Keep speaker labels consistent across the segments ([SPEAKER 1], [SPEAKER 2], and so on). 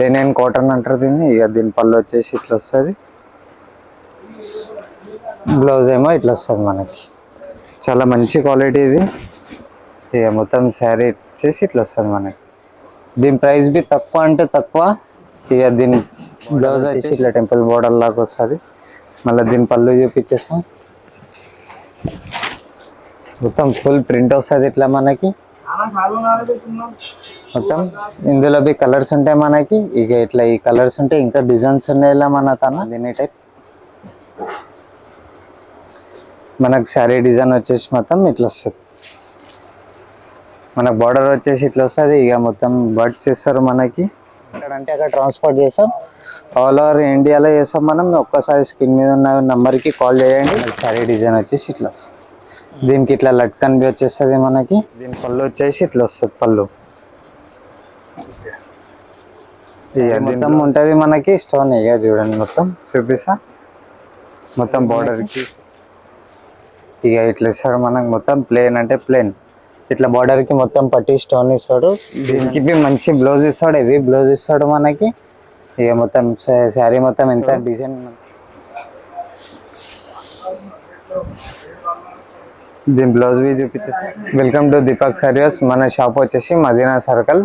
[SPEAKER 1] Linen cotton అంటారు దీన్ని. ఇక దీని పళ్ళు వచ్చేసి ఇట్లా వస్తుంది, బ్లౌజ్ ఏమో ఇట్లా వస్తుంది మనకి. చాలా మంచి క్వాలిటీ ఇది. ఇక మొత్తం శారీ వచ్చేసి ఇట్లా వస్తుంది మనకి. దీని ప్రైస్ బి తక్కువ అంటే తక్కువ. ఇక దీని బ్లౌజ్ వచ్చేసి ఇట్లా టెంపుల్ బోర్డర్ లాగా వస్తుంది. మళ్ళీ దీని పళ్ళు చూపించేస్తాం. మొత్తం ఫుల్ ప్రింట్ వస్తుంది ఇట్లా మనకి. మొత్తం ఇందులో బి కలర్స్ ఉంటాయి మనకి. ఇక ఇట్లా ఈ కలర్స్ ఉంటాయి, ఇంకా డిజైన్స్ ఉన్నాయి ఇలా మన తన దీని టైప్. మనకు శారీ డిజైన్ వచ్చేసి మొత్తం ఇట్లా వస్తుంది. మనకు బార్డర్ వచ్చేసి ఇట్లా వస్తుంది. ఇక మొత్తం బర్డ్స్ చేస్తారు మనకి. ఎక్కడంటే అక్కడ ట్రాన్స్పోర్ట్ చేస్తాం. ఆల్ ఓవర్ ఇండియాలో చేస్తాం మనం. ఒక్కసారి స్క్రీన్ మీద ఉన్న నెంబర్కి కాల్ చేయండి. శారీ డిజైన్ వచ్చేసి ఇట్లా వస్తుంది. దీనికి ఇట్లా లట్కన్ బి వచ్చేస్తుంది మనకి. దీని పళ్ళు వచ్చేసి ఇట్లా వస్తుంది పళ్ళు. మొత్తం ఉంటుంది మనకి స్టోన్. ఇక చూడండి మొత్తం చూపిస్తా. మొత్తం బార్డర్కి ఇక ఇట్లా ఇస్తాడు మనకు. మొత్తం ప్లేన్ అంటే ప్లేన్. ఇట్లా బార్డర్కి మొత్తం పట్టి స్టోన్ ఇస్తాడు. దీనికి మంచి బ్లౌజ్ ఇస్తాడు. ఇది బ్లౌజ్ ఇస్తాడు మనకి. ఇక మొత్తం శారీ మొత్తం ఎంత డిజైన్. దీని బ్లౌజ్ బి చూపించేసి. Welcome to Deepak Sarees. మన షాప్ వచ్చేసి మదీనా సర్కిల్.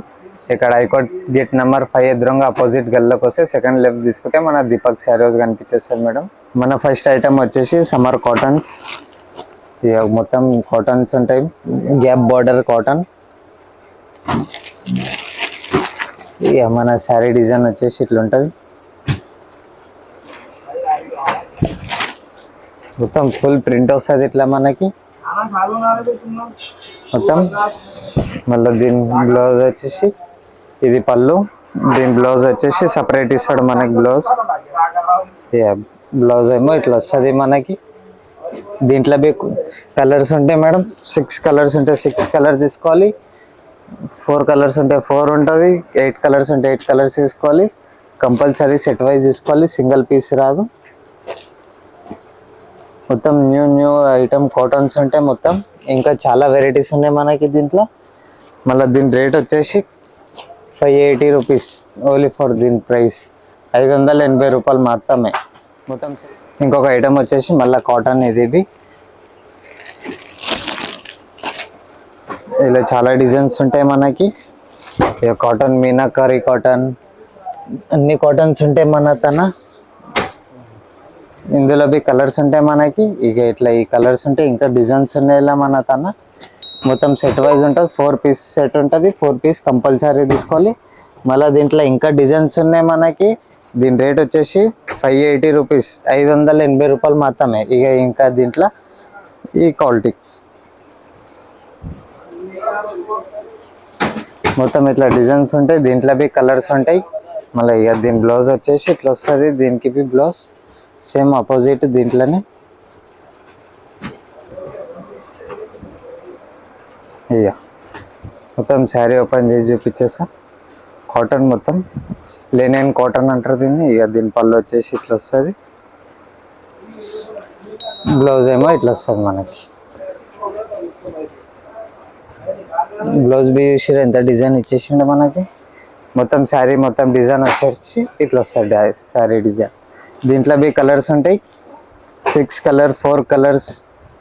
[SPEAKER 1] ఇక్కడ హైకోర్ట్ గేట్ నెంబర్ 5 ఎదురుగా అపోజిట్ గల్లోకి వస్తే సెకండ్ లెఫ్ట్ తీసుకుంటే మన దీపక్ సారీస్ కనిపించేస్తుంది మేడం. మన ఫస్ట్ ఐటమ్ వచ్చేసి సమ్మర్ కాటన్స్. ఇక మొత్తం కాటన్స్ ఉంటాయి. Gap border cotton. ఇక మన శారీ డిజైన్ వచ్చేసి ఇట్లా ఉంటుంది. మొత్తం ఫుల్ ప్రింట్ వస్తుంది ఇట్లా మనకి మొత్తం. మళ్ళీ దీని బ్లౌజ్ వచ్చేసి ఇది పళ్ళు. దీని బ్లౌజ్ వచ్చేసి సపరేట్ ఇస్తాడు మనకి బ్లౌజ్. బ్లౌజ్ ఏమో ఇట్లా వస్తుంది మనకి. దీంట్లో బి కలర్స్ ఉంటాయి మేడం. 6 కలర్స్ ఉంటాయి. 6 కలర్స్ తీసుకోవాలి. 4 కలర్స్ ఉంటాయి 4 ఉంటుంది. 8 కలర్స్ ఉంటాయి 8 కలర్స్ తీసుకోవాలి. కంపల్సరీ సెట్ వైజ్ తీసుకోవాలి, సింగిల్ పీస్ రాదు. మొత్తం న్యూ ఐటమ్ కాటన్స్ ఉంటాయి మొత్తం. ఇంకా చాలా వెరైటీస్ ఉన్నాయి మనకి దీంట్లో. మళ్ళీ దీని రేట్ వచ్చేసి 580 రూపీస్ ఓన్లీ ఫర్ దీని ప్రైస్ 580 రూపాయలు మాత్రమే మొత్తం. ఇంకొక ఐటమ్ వచ్చేసి మళ్ళీ కాటన్. ఇది ఇలా చాలా డిజైన్స్ ఉంటాయి మనకి. ఇక కాటన్ మీనాకారి కాటన్ అన్ని కాటన్స్ ఉంటాయి మన తన. ఇందులో బి కలర్స్ ఉంటాయి మనకి. ఇక ఇట్లా ఈ కలర్స్ ఉంటాయి, ఇంకా డిజైన్స్ ఉన్నాయి ఇలా మన తన. మొత్తం సెట్ వైజ్ ఉంటుంది. 4 పీస్ సెట్ ఉంటుంది. 4 పీస్ కంపల్సరీ తీసుకోవాలి. మళ్ళీ దీంట్లో ఇంకా డిజైన్స్ ఉన్నాయి మనకి. దీని రేట్ వచ్చేసి 580 రూపీస్ 580 రూపాయలు మాత్రమే. ఇక ఇంకా దీంట్లో ఈ క్వాలిటీ మొత్తం ఇట్లా డిజైన్స్ ఉంటాయి. దీంట్లో బి కలర్స్ ఉంటాయి. మళ్ళీ ఇక దీని బ్లౌజ్ వచ్చేసి ఇట్లా వస్తుంది. దీనికి బి బ్లౌజ్ సేమ్ ఆపోజిట్ దీంట్లోనే. ఇక మొత్తం శారీ ఓపెన్ చేసి చూపించేసా. కాటన్ మొత్తం లెనిన్ కాటన్ అంటారు దీన్ని. ఇక దీని పళ్ళు వచ్చేసి ఇట్లా వస్తుంది. బ్లౌజ్ ఏమో ఇట్లా వస్తుంది మనకి. బ్లౌజ్ బి చూసి ఎంత డిజైన్ ఇచ్చేసిండే మనకి. మొత్తం శారీ మొత్తం డిజైన్ వచ్చేసి ఇట్లా వస్తుంది శారీ డిజైన్. దీంట్లో బి కలర్స్ ఉంటాయి. 6 కలర్ 4 కలర్స్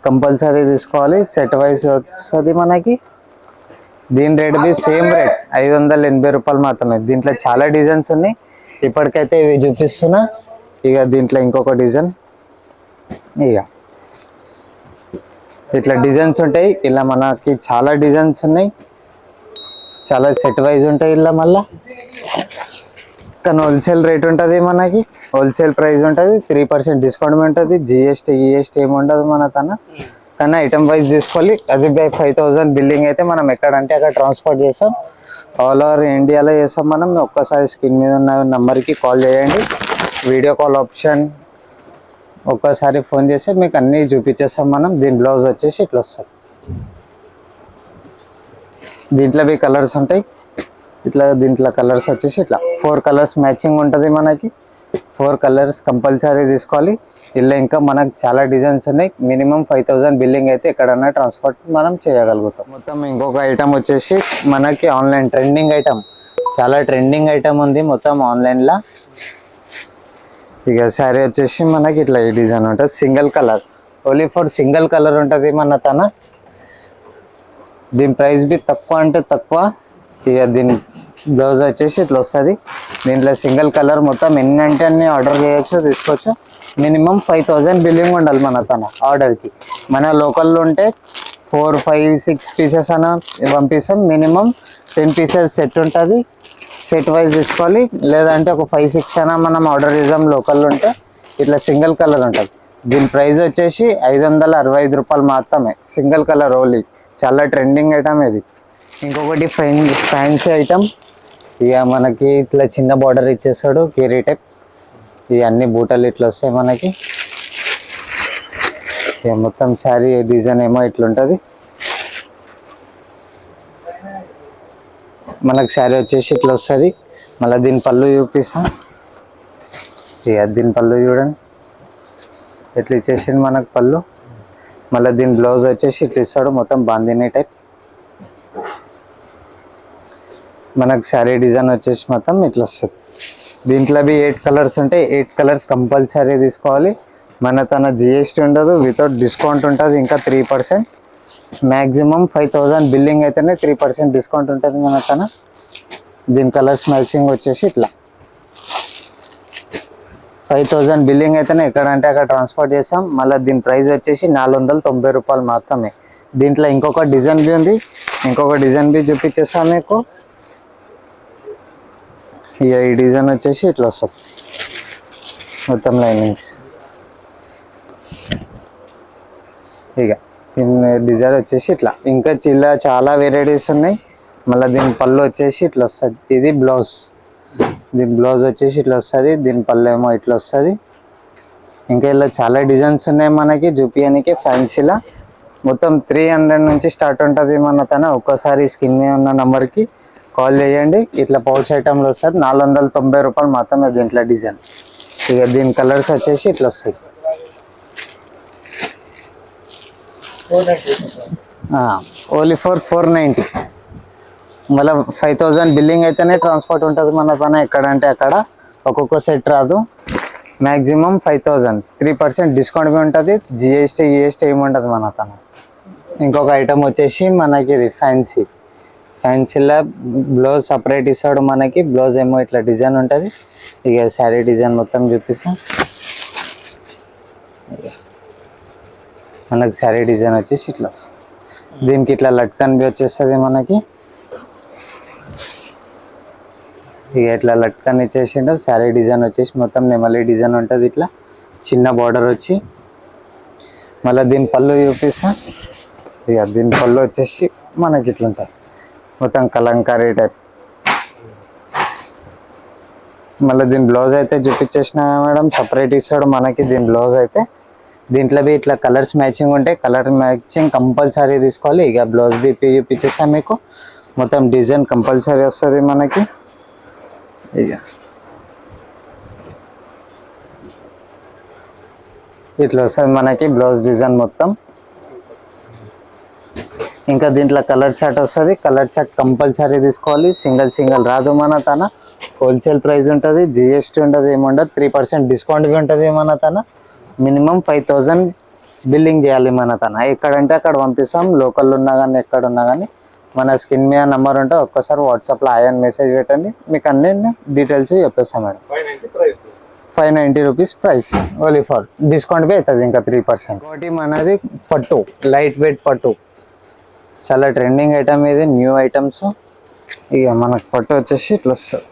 [SPEAKER 1] కంపల్సరీ తీసుకోవాలి. సెట్ వైజ్ వస్తుంది మనకి. దీని రేట్ బి సేమ్ రేట్ 580 రూపాయలు మాత్రమే. దీంట్లో చాలా డిజైన్స్ ఉన్నాయి. ఇప్పటికైతే ఇవి చూపిస్తున్నా. ఇక దీంట్లో ఇంకొక డిజైన్. ఇక ఇట్లా డిజైన్స్ ఉంటాయి. ఇలా మనకి చాలా డిజైన్స్ ఉన్నాయి. చాలా సెట్ వైజ్ ఉంటాయి ఇలా. మళ్ళీ కానీ హోల్సేల్ రేట్ ఉంటుంది మనకి. హోల్సేల్ ప్రైస్ ఉంటుంది. 3% డిస్కౌంట్ ఉంటుంది. జిఎస్టీ ఏమి ఉండదు మన తన. కానీ ఐటమ్ వైజ్ తీసుకోవాలి. అది బై 5000 బిల్లింగ్ అయితే మనం ఎక్కడంటే అక్కడ ట్రాన్స్పోర్ట్ చేస్తాం. ఆల్ ఓవర్ ఇండియాలో చేస్తాం మనం. ఒక్కసారి స్క్రీన్ మీద ఉన్న నెంబర్కి కాల్ చేయండి. వీడియో కాల్ ఆప్షన్ ఒక్కసారి ఫోన్ చేస్తే మీకు అన్నీ చూపించేస్తాం మనం. దీని బ్లౌజ్ వచ్చేసి ఇట్లా వస్తుంది. దీంట్లో బి కలర్స్ ఉంటాయి. ఇట్లా దీంట్లో కలర్స్ వచ్చేసి ఇట్లా 4 కలర్స్ మ్యాచింగ్ ఉంటుంది మనకి. 4 కలర్స్ కంపల్సరీ తీసుకోవాలి. ఇలా ఇంకా మనకు చాలా డిజైన్స్ ఉన్నాయి. మినిమం 5000 బిల్లింగ్ అయితే ఎక్కడన్నా ట్రాన్స్పోర్ట్ మనం చేయగలుగుతాం. మొత్తం ఇంకొక ఐటమ్ వచ్చేసి మనకి ఆన్లైన్ ట్రెండింగ్ ఐటమ్ చాలా ట్రెండింగ్ ఐటమ్ ఉంది మొత్తం ఆన్లైన్లో. ఇక శారీ వచ్చేసి మనకి ఇట్లా ఈ డిజైన్ ఉంటుంది, single colour, only for single colour ఉంటుంది మన తన. దీని ప్రైస్ బి తక్కువ అంటే తక్కువ. ఇక దీని బ్లౌజ్ వచ్చేసి ఇట్లా వస్తుంది. దీంట్లో సింగిల్ కలర్ మొత్తం ఎన్ని అంటే అన్ని ఆర్డర్ చేయొచ్చు, తీసుకోవచ్చు. మినిమం 5000 బిల్లింగ్ ఉండాలి మన తన ఆర్డర్కి. మన లోకల్లో ఉంటే 4, 5, 6 పీసెస్ అన్న పంపిస్తాం. మినిమం 10 పీసెస్ సెట్ ఉంటుంది, సెట్ వైజ్ తీసుకోవాలి. లేదంటే ఒక 5, 6 అయినా మనం ఆర్డర్ చేద్దాం లోకల్లో ఉంటే. ఇట్లా సింగిల్ కలర్ ఉంటుంది. దీని ప్రైస్ వచ్చేసి 565 రూపాయలు మాత్రమే, సింగిల్ కలర్ ఓన్లీ. చాలా ట్రెండింగ్ ఐటమ్ ఇది. ఇంకొకటి ఫ్యాన్సీ ఐటమ్. ఇక మనకి ఇట్లా చిన్న బార్డర్ ఇచ్చేస్తాడు, కేరీ టైప్. ఇక అన్ని బూటలు ఇట్లా వస్తాయి మనకి. ఇక మొత్తం శారీ డిజైన్ ఏమో ఇట్లుంటుంది. మనకు శారీ వచ్చేసి ఇట్లా వస్తుంది. మళ్ళీ దీని పళ్ళు చూపిస్తా. ఇక దీని పళ్ళు చూడండి ఎట్లా ఇచ్చేసింది మనకు పళ్ళు. మళ్ళీ దీని బ్లౌజ్ వచ్చేసి ఇట్లా ఇస్తాడు, మొత్తం బాందినీ టైప్. మనకు శారీ డిజైన్ వచ్చేసి మొత్తం ఇట్లా వస్తుంది. దీంట్లో 8 కలర్స్ ఉంటాయి. 8 కలర్స్ కంపల్సరీ తీసుకోవాలి. మన తన జిఎస్టీ ఉండదు, వితౌట్ డిస్కౌంట్ ఉంటుంది. ఇంకా 3%, మ్యాక్సిమం 5000 బిల్లింగ్ అయితేనే 3% డిస్కౌంట్ ఉంటుంది మన తన. దీని కలర్స్ మ్యాచింగ్ వచ్చేసి ఇట్లా 5000 బిల్లింగ్ అయితేనే ఎక్కడంటే అక్కడ ట్రాన్స్పోర్ట్ చేస్తాం. మళ్ళీ దీని ప్రైస్ వచ్చేసి 490 రూపాయలు మాత్రమే. దీంట్లో ఇంకొక డిజైన్ బి ఉంది, ఇంకొక డిజైన్ బి చూపించేస్తాను మీకు. ఇక ఈ డిజైన్ వచ్చేసి ఇట్లా వస్తుంది, మొత్తం లైనింగ్స్. ఇక దీని డిజైన్ వచ్చేసి ఇట్లా. ఇంకా చాలా వెరైటీస్ ఉన్నాయి. మళ్ళీ దీని పళ్ళు వచ్చేసి ఇట్లా వస్తుంది. ఇది బ్లౌజ్. దీని బ్లౌజ్ వచ్చేసి ఇట్లా వస్తుంది. దీని పళ్ళు ఏమో ఇట్లా వస్తుంది. ఇంకా ఇలా చాలా డిజైన్స్ ఉన్నాయి మనకి చూపించడానికి ఫ్యాన్సీలా. మొత్తం 300 నుంచి స్టార్ట్ ఉంటుంది మన తన. ఒక్కసారి స్క్రీన్ మీద ఉన్న నెంబర్కి కాల్ చేయండి. ఇట్లా పౌచ్ ఐటమ్లో వస్తుంది. 490 రూపాయలు మాత్రమే దీంట్లో డిజైన్. ఇక దీని కలర్స్ వచ్చేసి ఇట్లా వస్తాయి. Only for 490. మళ్ళీ 5000 బిల్లింగ్ అయితేనే ట్రాన్స్పోర్ట్ ఉంటుంది మన తన. ఎక్కడంటే అక్కడ ఒక్కొక్క సెట్ రాదు. మ్యాక్సిమం 5000, 3% డిస్కౌంట్ బి ఉంటుంది. జిఎస్టీ ఏమి ఉంటుంది మన తన. ఇంకొక ఐటమ్ వచ్చేసి మనకి ఇది ఫ్యాన్సీలో బ్లౌజ్ సపరేట్ ఇస్తాడు మనకి. బ్లౌజ్ ఏమో ఇట్లా డిజైన్ ఉంటుంది. ఇక శారీ డిజైన్ మొత్తం చూపిస్తాం. మనకి శారీ డిజైన్ వచ్చేసి ఇట్లా వస్తుంది. దీనికి ఇట్లా లట్కన్ బి వచ్చేస్తుంది మనకి. ఇక ఇట్లా లట్కన్ ఇచ్చేసిండు. శారీ డిజైన్ వచ్చేసి మొత్తం నెమలి డిజైన్ ఉంటుంది. ఇట్లా చిన్న బార్డర్ వచ్చి. మళ్ళీ దీని పళ్ళు చూపిస్తా. ఇక దీని పళ్ళు వచ్చేసి మనకి ఇట్లా ఉంటుంది, మొత్తం కలంకారీ టైప్. మళ్ళీ దీని బ్లౌజ్ అయితే చూపించేసిన మేడం, సపరేట్ ఇస్తాడు మనకి దీని బ్లౌజ్ అయితే. దీంట్లో బి ఇట్లా కలర్స్ మ్యాచింగ్ ఉంటాయి. కలర్ మ్యాచింగ్ కంపల్సరీ తీసుకోవాలి. ఇక బ్లౌజ్ బి చూపించేసా మీకు. మొత్తం డిజైన్ కంపల్సరీ వస్తుంది మనకి. ఇక ఇట్లా వస్తుంది మనకి బ్లౌజ్ డిజైన్ మొత్తం. ఇంకా దీంట్లో కలర్ చార్ట్ వస్తుంది. కలర్ చార్ట్ కంపల్సరీ తీసుకోవాలి. సింగిల్ రాదు మన తన. హోల్సేల్ ప్రైస్ ఉంటుంది, జిఎస్టీ ఉంటుంది, ఏముండదు. 3% డిస్కౌంట్ బి ఉంటుంది మన తన. మినిమం 5000 బిల్లింగ్ చేయాలి మన తన. ఎక్కడంటే అక్కడ పంపిస్తాం. లోకల్ ఉన్నా కానీ ఎక్కడ ఉన్నా కానీ మన స్క్రీన్ మీద నెంబర్ ఉంటే ఒక్కసారి వాట్సాప్లో అని మెసేజ్ పెట్టండి. మీకు అన్ని డీటెయిల్స్ చెప్పేస్తాం madam. 590 rupees price only for. Discount బి అవుతుంది ఇంకా 3%. ఒకటి మనది పట్టు, లైట్ వెయిట్ పట్టు. చాలా ట్రెండింగ్ ఐటమ్ ఇది, న్యూ ఐటమ్స్. ఇక మనకు పట్టు వచ్చేసి ఇట్లా వస్తుంది.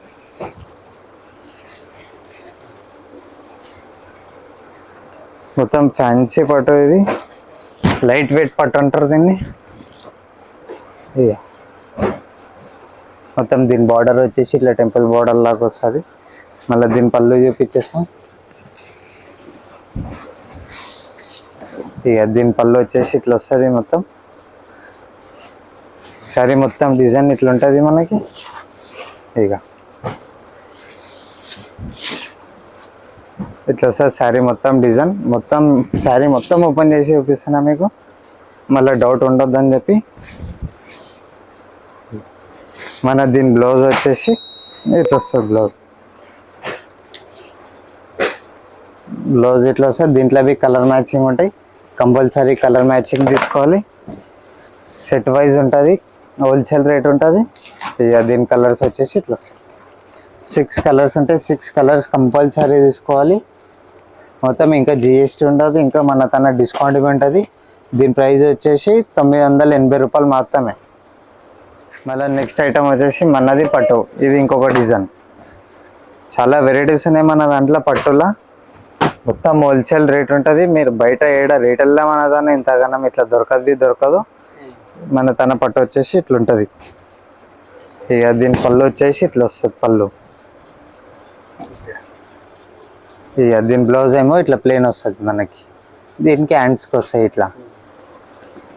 [SPEAKER 1] మొత్తం ఫ్యాన్సీ పట్టు. ఇది లైట్ వెయిట్ పట్టు అంటారు దీన్ని. ఇక మొత్తం దీని బార్డర్ వచ్చేసి ఇట్లా టెంపుల్ బార్డర్ లాగా వస్తుంది. మళ్ళీ దీని పళ్ళు చూపించేస్తాం. ఇక దీని పళ్ళు వచ్చేసి ఇట్లా వస్తుంది మొత్తం. శారీ మొత్తం డిజైన్ ఇట్లా ఉంటుంది మనకి. ఇక ఇట్లా వస్తుంది శారీ మొత్తం డిజైన్. మొత్తం శారీ మొత్తం ఓపెన్ చేసి చూపిస్తున్నా మీకు, మళ్ళీ డౌట్ ఉండొద్దని చెప్పి. మన దీని బ్లౌజ్ వచ్చేసి ఇట్లా వస్తుంది. బ్లౌజ్ ఇట్లా వస్తుంది. దీంట్లో అవి కలర్ మ్యాచింగ్ ఉంటాయి. కంపల్సరీ కలర్ మ్యాచింగ్ తీసుకోవాలి. సెట్ వైజ్ ఉంటుంది, హోల్సేల్ రేట్ ఉంటుంది. ఇక దీని కలర్స్ వచ్చేసి ఇట్లా 6 కలర్స్ ఉంటాయి. 6 కలర్స్ కంపల్సరీ తీసుకోవాలి. మొత్తం ఇంకా జిఎస్టీ ఉండదు, ఇంకా మన తన డిస్కౌంట్ ఉంటుంది. దీని ప్రైస్ వచ్చేసి 980 రూపాయలు మాత్రమే. మళ్ళీ నెక్స్ట్ ఐటమ్ వచ్చేసి మనది పట్టు. ఇది ఇంకొక డిజైన్. చాలా వెరైటీస్ ఉన్నాయి మన దాంట్లో పట్టులా. మొత్తం హోల్సేల్ రేట్ ఉంటుంది. మీరు బయట రేటల్లో మన దాన్ని ఇంతగానం ఇట్లా దొరకదు. మన తన పట్టు వచ్చేసి ఇట్లా ఉంటుంది. ఇక దీని పళ్ళు వచ్చేసి ఇట్లా వస్తుంది పళ్ళు. ఇక దీని బ్లౌజ్ ఏమో ఇట్లా ప్లెయిన్ వస్తుంది మనకి. దీనికి హ్యాండ్స్కి వస్తాయి ఇట్లా.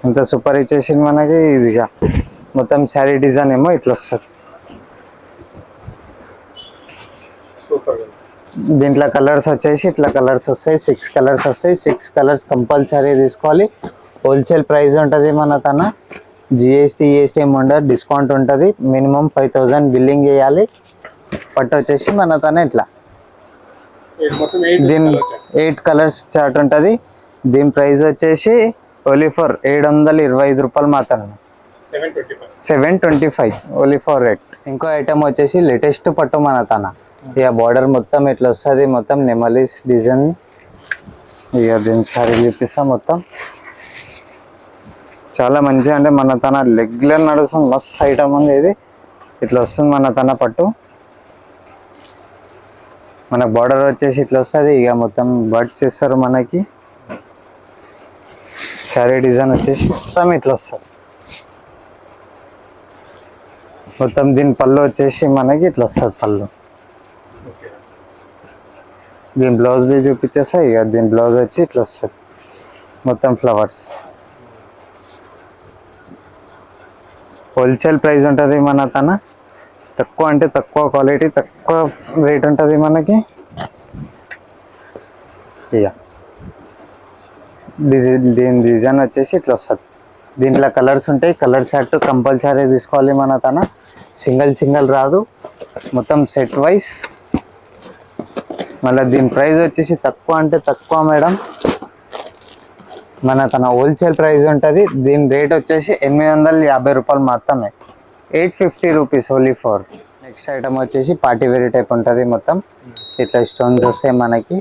[SPEAKER 1] ఇంత సూపర్ ఇచ్చేసింది మనకి. ఇదిగా మొత్తం శారీ డిజైన్ ఏమో ఇట్లా వస్తుంది. దీంట్లో కలర్స్ వచ్చేసి ఇట్లా కలర్స్ వస్తాయి. 6 కలర్స్ వస్తాయి. 6 కలర్స్ కంపల్సరీ తీసుకోవాలి. హోల్సేల్ ప్రైస్ ఉంటుంది మన తన. జిఎస్టీ ఏం ఉండదు, డిస్కౌంట్ ఉంటుంది. మినిమం 5000 బిల్లింగ్ చేయాలి. పట్టు వచ్చేసి మన తన ఇట్లా దీని 8 కలర్స్ చార్ట్ ఉంటుంది. దీని ప్రైస్ వచ్చేసి ఓన్లీ ఫర్ 725 రూపాయలు మాత్రమే. 725 ఓన్లీ ఫర్ రేట్. ఇంకో ఐటమ్ వచ్చేసి లేటెస్ట్ పట్టు మన తన. ఇక బార్డర్ మొత్తం ఇట్లా వస్తుంది. మొత్తం నెమలీస్ డిజైన్. ఇక దీని సారీ చూపిస్తా. మొత్తం చాలా మంచిగా అంటే మన తన రెగ్యులర్ నడుస్తుంది. మస్తు ఐటమ్ ఉంది ఇది. ఇట్లా వస్తుంది మన తన పట్టు. మన బార్డర్ వచ్చేసి ఇట్లా వస్తుంది. ఇక మొత్తం బర్డ్స్ చేస్తారు మనకి. శారీ డిజైన్ వచ్చేసి మొత్తం ఇట్లా వస్తుంది. మొత్తం దీని పళ్ళు వచ్చేసి మనకి ఇట్లా వస్తుంది పళ్ళు. దీని బ్లౌజ్ బీ చూపించేస్తా. ఇక దీని బ్లౌజ్ వచ్చి ఇట్లా వస్తుంది. మొత్తం ఫ్లవర్స్. హోల్సేల్ ప్రైస్ ఉంటుంది మన తన. తక్కువ అంటే తక్కువ క్వాలిటీ, తక్కువ రేట్ ఉంటుంది మనకి. ఇక దీని డిజైన్ వచ్చేసి ఇట్లా వస్తుంది. దీంట్లో కలర్స్ ఉంటాయి. కలర్ షర్ట్ కంపల్సరీ తీసుకోవాలి మన తన. సింగిల్ రాదు, మొత్తం సెట్ వైజ్. మళ్ళీ దీని ప్రైస్ వచ్చేసి తక్కువ అంటే తక్కువ మేడం. మన తన హోల్సేల్ ప్రైస్ ఉంటుంది. దీని రేట్ వచ్చేసి 850 రూపాయలు మాత్రమే. 850 rupees only for. Next item వచ్చేసి పార్టీ వేర్ టైప్ ఉంటుంది. మొత్తం ఇట్లా స్టోన్స్ వస్తాయి మనకి.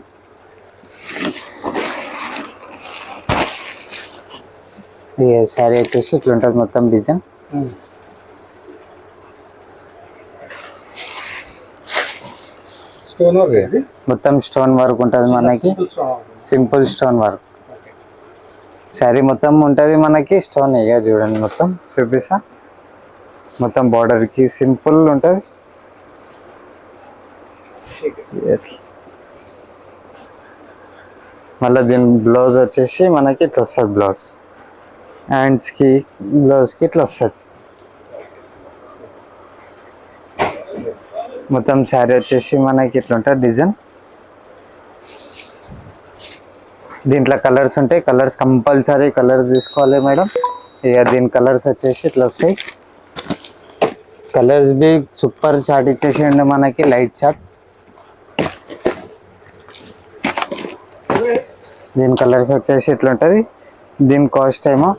[SPEAKER 1] శారీ వచ్చేసి ఇట్లా ఉంటుంది మొత్తం డిజైన్. మొత్తం స్టోన్ వర్క్ ఉంటుంది మనకి. Simple stone work. శారీ మొత్తం ఉంటుంది మనకి స్టోన్. ఇక చూడండి మొత్తం చూపిస్తా. మొత్తం బార్డర్కి సింపుల్ ఉంటుంది. మళ్ళీ దీని బ్లౌజ్ వచ్చేసి మనకి ఇట్లా వస్తుంది. బ్లౌజ్ హ్యాండ్స్కి బ్లౌజ్కి ఇట్లా వస్తుంది. మొత్తం శారీ వచ్చేసి మనకి ఇట్లా ఉంటుంది డిజైన్. దీంట్లో కలర్స్ ఉంటాయి. కలర్స్ కంపల్సరీ కలర్స్ తీసుకోవాలి మేడం. ఇక దీని కలర్స్ వచ్చేసి ఇట్లా వస్తాయి. కలర్స్ బి సూపర్ చార్ట్ ఇచ్చేసి మనకి లైట్ చార్ట్. దీని కలర్స్ వచ్చేసి ఇట్లా ఉంటుంది. దీని కాస్ట్ ఏమో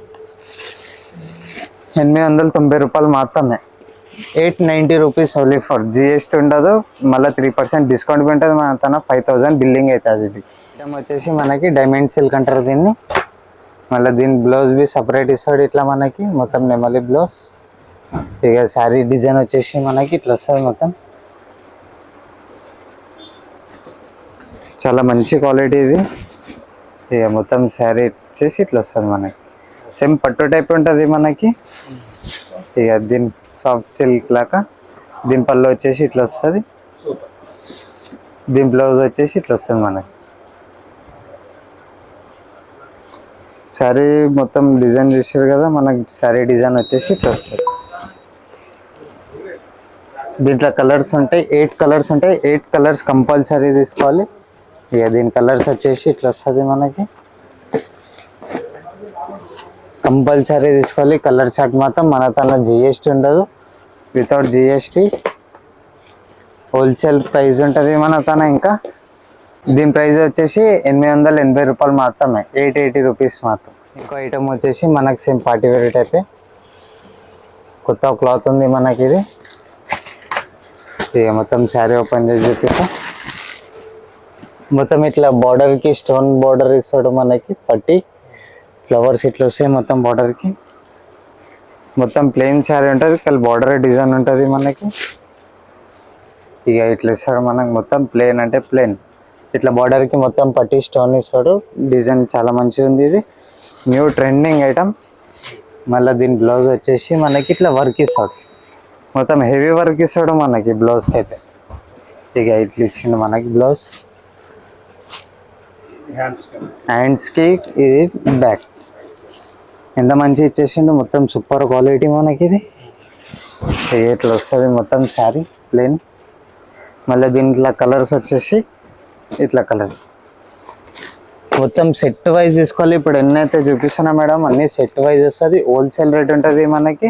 [SPEAKER 1] 890 రూపాయలు మాత్రమే. 890 రూపీస్ ఓన్లీ ఫర్. జిఎస్టీ ఉండదు. మళ్ళీ 3% డిస్కౌంట్ ఉంటుంది మన తన. 5000 బిల్లింగ్ అవుతుంది. ఇది ఐటమ్ వచ్చేసి మనకి డైమండ్ సిల్క్ అంటారు దీన్ని. మళ్ళీ దీని బ్లౌజ్ బి సపరేట్ ఇస్తాడు ఇట్లా మనకి. మొత్తం నెమలి బ్లౌజ్. ఇక శారీ డిజైన్ వచ్చేసి మనకి ఇట్లా వస్తుంది మొత్తం. చాలా మంచి క్వాలిటీ ఇది. ఇక మొత్తం శారీ వచ్చేసి ఇట్లా వస్తుంది మనకి. సేమ్ పట్టు టైప్ ఉంటుంది మనకి. ఇక దీని సాఫ్ట్ సిల్క్ లాగా. దీని పళ్ళు వచ్చేసి ఇట్లా వస్తుంది. దీని బ్లౌజ్ వచ్చేసి ఇట్లా వస్తుంది మనకి. శారీ మొత్తం డిజైన్ చూసారు కదా మనకి. శారీ డిజైన్ వచ్చేసి ఇట్లా వస్తుంది. దీంట్లో కలర్స్ ఉంటాయి. 8 కలర్స్ ఉంటాయి. 8 కలర్స్ కంపల్సరీ తీసుకోవాలి. ఇక దీని కలర్స్ వచ్చేసి ఇట్లా వస్తుంది మనకి. కంపల్సరీ తీసుకోవాలి. కలర్ చార్ట్ మాత్రం మన తన జిఎస్టీ ఉండదు. Without GST. హోల్సేల్ ప్రైస్ ఉంటుంది మన తన. ఇంకా దీని ప్రైస్ వచ్చేసి 880 రూపాయలు మాత్రమే, 880 రూపీస్ మాత్రం. ఇంకో ఐటమ్ వచ్చేసి మనకి సేమ్ పార్టీ వేర్ టైపే, కొత్త క్లాత్ ఉంది మనకి. ఇది ఇక మొత్తం శారీ ఓపెన్ చేసి చూపిస్తా. మొత్తం ఇట్లా బార్డర్కి స్టోన్ బార్డర్ ఇస్తాడు మనకి, పట్టి ఫ్లవర్స్ ఇట్లా వస్తాయి మొత్తం బార్డర్కి. మొత్తం ప్లెయిన్ శారీ ఉంటుంది, కానీ బార్డర్ డిజైన్ ఉంటుంది మనకి. ఇక ఇట్లా ఇస్తాడు మనకి, మొత్తం ప్లెయిన్ అంటే ప్లెయిన్. ఇట్లా బార్డర్కి మొత్తం పట్టి స్టోన్ ఇస్తాడు. డిజైన్ చాలా మంచిగా ఉంది. ఇది న్యూ ట్రెండింగ్ ఐటమ్. మళ్ళీ దీని బ్లౌజ్ వచ్చేసి మనకి ఇట్లా వర్క్ ఇస్తాడు, మొత్తం హెవీ వర్క్ ఇస్తాడు మనకి బ్లౌజ్కి అయితే. ఇక ఇట్లా ఇచ్చిండు మనకి బ్లౌజ్. హ్యాండ్స్కి ఇది బ్యాక్ ఎంత మంచి ఇచ్చేసిండు, మొత్తం సూపర్ క్వాలిటీ మనకి. ఇది ఇట్లా వస్తుంది మొత్తం శారీ ప్లెయిన్. మళ్ళీ దీంట్లో కలర్స్ వచ్చేసి ఇట్లా కలర్స్ మొత్తం సెట్ వైజ్ తీసుకోవాలి. ఇప్పుడు ఎన్నైతే చూపిస్తున్నా మేడం అన్నీ సెట్ వైజ్ వస్తుంది. హోల్సేల్ రేట్ ఉంటుంది మనకి.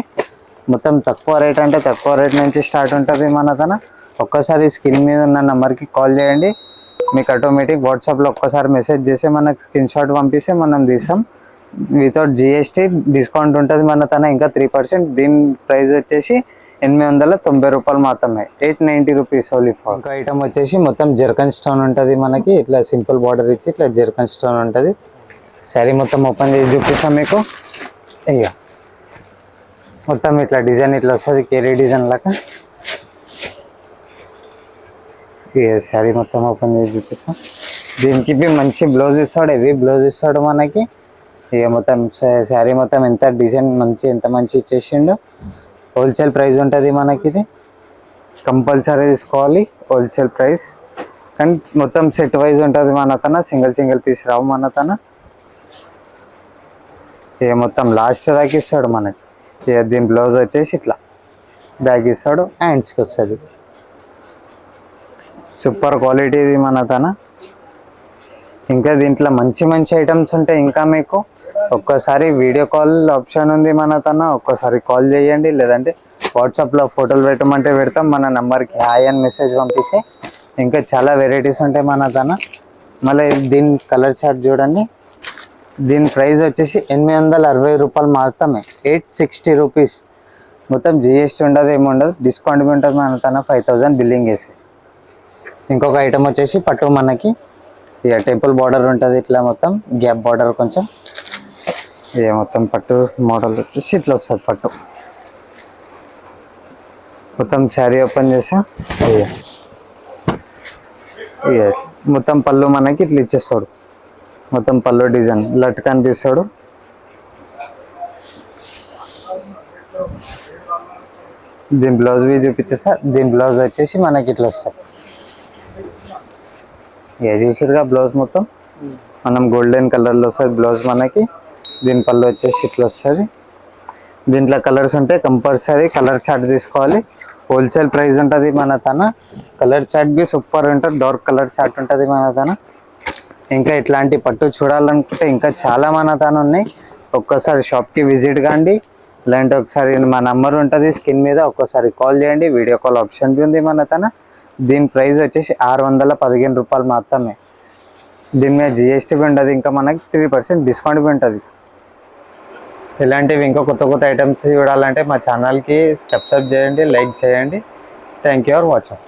[SPEAKER 1] మొత్తం తక్కువ రేట్ అంటే తక్కువ రేట్ నుంచి స్టార్ట్ ఉంటుంది మన తన. ఒక్కసారి స్క్రీన్ మీద ఉన్న నెంబర్కి కాల్ చేయండి, మీకు ఆటోమేటిక్ వాట్సాప్లో ఒక్కసారి మెసేజ్ చేసి మనకు స్క్రీన్ షాట్ పంపిస్తే మనం తీసాం. వితౌట్ జిఎస్టీ డిస్కౌంట్ ఉంటుంది మన తన, ఇంకా 3%. దీని ప్రైస్ వచ్చేసి 890 రూపాయలు మాత్రమే, 890 రూపీస్ ఓన్లీ ఫర్. ఇంకా ఐటమ్ వచ్చేసి మొత్తం జర్కన్ స్టోన్ ఉంటుంది మనకి. ఇట్లా సింపుల్ బార్డర్ ఇచ్చి ఇట్లా జర్కన్ స్టోన్ ఉంటుంది. శారీ మొత్తం ఓపెన్ చేసి చూపిస్తాం మీకు. ఇక మొత్తం ఇట్లా డిజైన్ ఇట్లా వస్తుంది, కేరీ డిజైన్ లాగా. ఇక శారీ మొత్తం ఓపెన్ చేసి చూపిస్తాం. దీనికి మంచి బ్లౌజ్ ఇస్తాడు, హెవీ బ్లౌజ్ ఇస్తాడు మనకి. ఇక మొత్తం శారీ మొత్తం ఎంత డిజైన్ ఎంత మంచి ఇచ్చేసిండు. హోల్సేల్ ప్రైస్ ఉంటుంది మనకి. ఇది కంపల్సరీ తీసుకోవాలి హోల్సేల్ ప్రైస్. కానీ మొత్తం సెట్ వైజ్ ఉంటుంది మన తన, సింగిల్ పీస్ రావు మన తన. ఇక మొత్తం లాస్ట్ దాకా ఇస్తాడు మనకి. ఇక దీని బ్లౌజ్ వచ్చేసి ఇట్లా బ్యాగ్ ఇస్తాడు, హ్యాండ్స్కి వస్తుంది. సూపర్ క్వాలిటీ ఇది మన తన. ఇంకా దీంట్లో మంచి ఐటమ్స్ ఉంటాయి. ఇంకా మీకు ఒక్కసారి వీడియో కాల్ ఆప్షన్ ఉంది మన తన, ఒక్కసారి కాల్ చేయండి. లేదంటే వాట్సాప్లో ఫోటోలు పెట్టమంటే పెడతాం. మన నెంబర్కి హాయ్ అని మెసేజ్ పంపిస్తే ఇంకా చాలా వెరైటీస్ ఉంటాయి మన తన. మళ్ళీ దీని కలర్ చార్ట్ చూడండి. దీని ప్రైస్ వచ్చేసి 860 రూపాయలు మాత్రమే, 860 రూపీస్. మొత్తం జిఎస్టీ ఉండదు, ఏముండదు, డిస్కౌంట్ ఉంటుంది మన తన. 5000 బిల్లింగ్ వేసి. ఇంకొక ఐటమ్ వచ్చేసి పట్టు మనకి. ఇక టెంపుల్ బార్డర్ ఉంటుంది ఇట్లా, మొత్తం గ్యాప్ బార్డర్ కొంచెం. ఇక మొత్తం పట్టు మోడల్ వచ్చేసి ఇట్లా వస్తుంది పట్టు. మొత్తం శారీ ఓపెన్ చేసా. ఇక మొత్తం పళ్ళు మనకి ఇట్లా ఇచ్చేస్తాడు. మొత్తం పళ్ళు డిజైన్ లట్ కనిపిస్తాడు. దీని బ్లౌజ్ బీ చూపించేస్తా. దీని బ్లౌజ్ వచ్చేసి మనకి ఇట్లా వస్తుంది. ఇక చూసారుగా బ్లౌజ్ మొత్తం మనం గోల్డెన్ కలర్లో వస్తుంది బ్లౌజ్ మనకి. దీని పళ్ళు వచ్చేసి ఇట్లా వస్తుంది. దీంట్లో కలర్స్ ఉంటాయి, కంపల్సరీ కలర్ చార్ట్ తీసుకోవాలి. హోల్సేల్ ప్రైస్ ఉంటుంది మన తన. కలర్ చార్ట్ బి సూపర్ ఉంటుంది, డార్క్ కలర్ చార్ట్ ఉంటుంది మన తన. ఇంకా ఇట్లాంటి పట్టు చూడాలనుకుంటే ఇంకా చాలా మన తన ఉన్నాయి. ఒక్కసారి షాప్కి విజిట్ కాండి, లేదంటే ఒకసారి మా నెంబర్ ఉంటుంది స్క్రీన్ మీద, ఒక్కసారి కాల్ చేయండి. వీడియో కాల్ ఆప్షన్ ఉంది మన తన. దీని ప్రైస్ వచ్చేసి 615 రూపాయలు మాత్రమే. దీని మీద జిఎస్టీ ఉండదు, ఇంకా మనకి 3% డిస్కౌంట్ ఉంటుంది. ఇలాంటివి ఇంకా కొత్త ఐటమ్స్ చూడాలంటే మా ఛానల్కి సబ్స్క్రైబ్ చేయండి, లైక్ చేయండి. Thank you for watching.